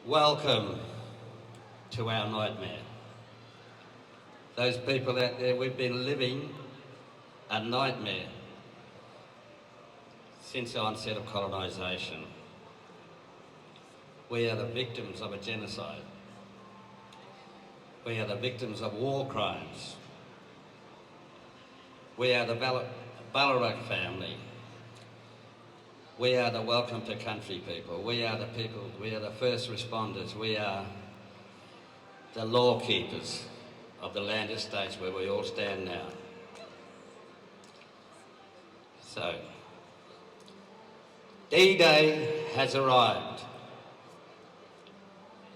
Welcome to our nightmare. Those people out there, we've been living a nightmare since the onset of colonisation. We are the victims of a genocide. We are the victims of war crimes. We are the Ballarat family. We are the welcome to country people. We are the people, we are the first responders. We are the law keepers of the land estates where we all stand now. So, D-Day has arrived.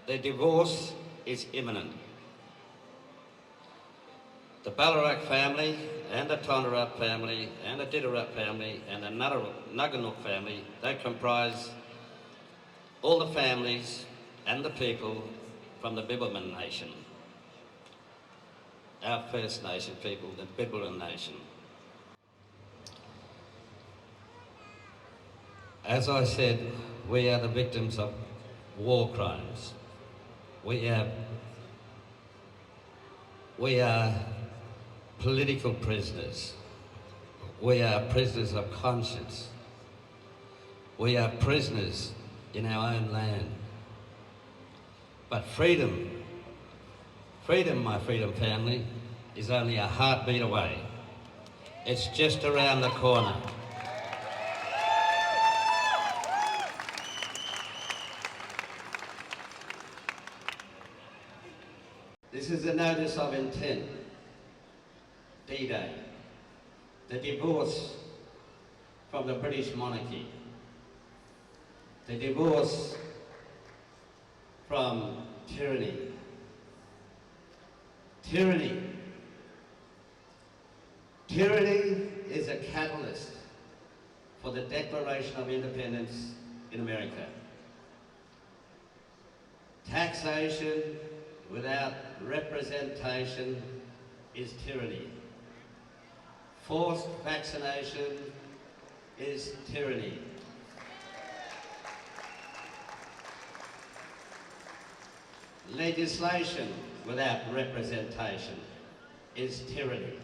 The divorce is imminent. The Ballarat family and the Tonderup family and the Didderup family and the Nuganook family, they comprise all the families and the people from the Bibbulmun Nation. Our First Nation people, the Bibbulmun Nation. As I said, we are the victims of war crimes. We are political prisoners. We are prisoners of conscience. We are prisoners in our own land. But freedom, my freedom family, is only a heartbeat away. It's just around the corner. This is a notice of intent. D-Day, the divorce from the British monarchy, the divorce from tyranny. Tyranny is a catalyst for the Declaration of Independence in America. Taxation without representation is tyranny. Forced vaccination is tyranny. Legislation without representation is tyranny.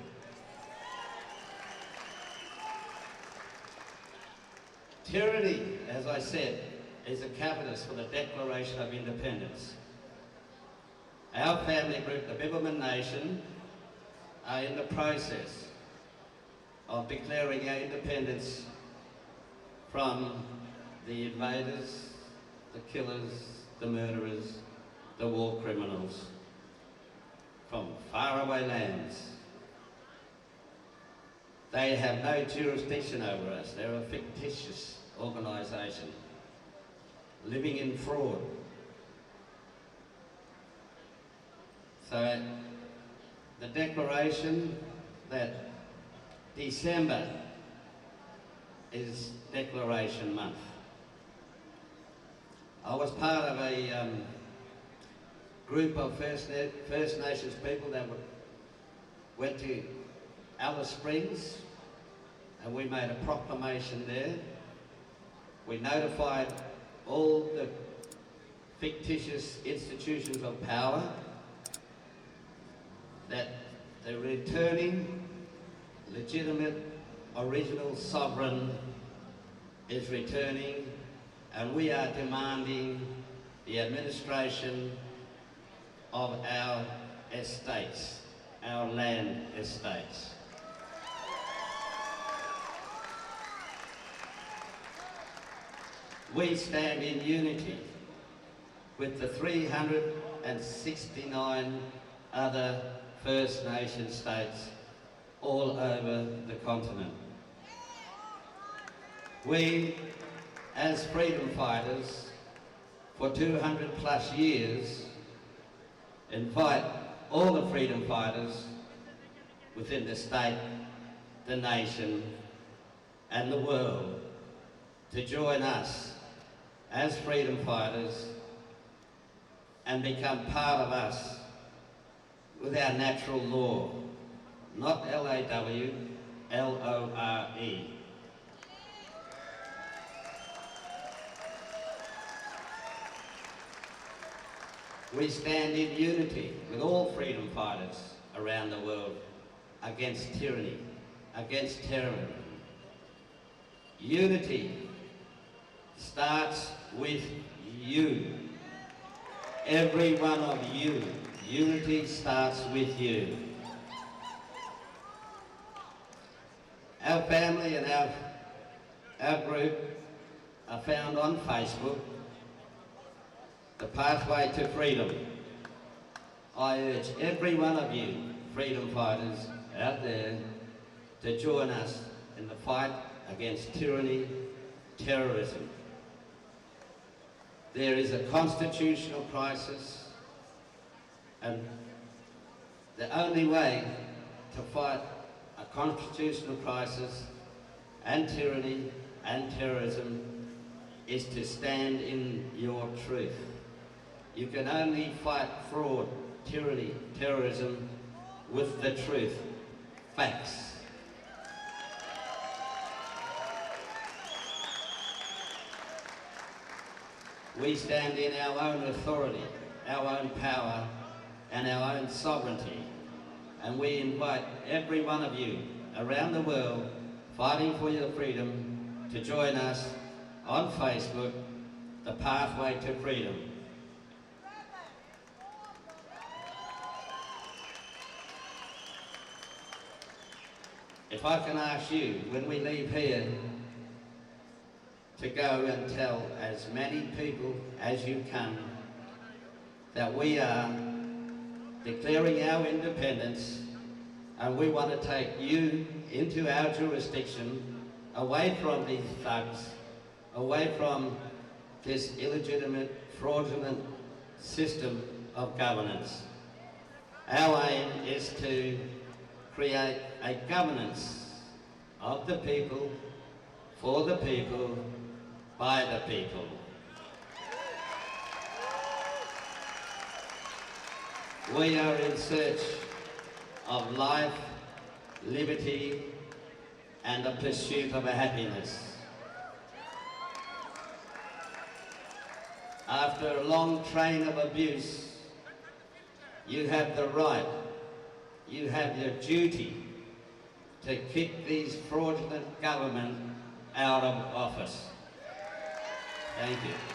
Tyranny, as I said, is a catalyst for the Declaration of Independence. Our family group, the Bibbulmun Nation, are in the process of declaring our independence from the invaders, the killers, the murderers, the war criminals from faraway lands. They have no jurisdiction over us. They're a fictitious organisation living in fraud. So the declaration that December is Declaration Month. I was part of a group of First Nations people that went to Alice Springs, and we made a proclamation there. We notified all the fictitious institutions of power that the returning legitimate original sovereign is returning, and we are demanding the administration of our estates, our land estates. We stand in unity with the 369 other First Nation states all over the continent. We, as freedom fighters for 200 plus years, invite all the freedom fighters within the state, the nation and the world to join us as freedom fighters and become part of us with our natural law, not L-A-W, L-O-R-E. We stand in unity with all freedom fighters around the world against tyranny, against terrorism. Unity starts with you. Every one of you. Unity starts with you. Our family and our group are found on Facebook, The Pathway to Freedom. I urge every one of you freedom fighters out there to join us in the fight against tyranny, terrorism. There is a constitutional crisis, and the only way to fight a constitutional crisis and tyranny and terrorism is to stand in your truth. You can only fight fraud, tyranny, terrorism with the truth, facts. We stand in our own authority, our own power, and our own sovereignty. And we invite every one of you around the world fighting for your freedom to join us on Facebook, The Pathway to Freedom. If I can ask you, when we leave here, to go and tell as many people as you can that we are declaring our independence and we want to take you into our jurisdiction, away from these thugs, away from this illegitimate, fraudulent system of governance. Our aim is to create a governance of the people, for the people, by the people. We are in search of life, liberty, and the pursuit of a happiness. After a long train of abuse, you have the right, you have your duty to kick these fraudulent government out of office. Thank you.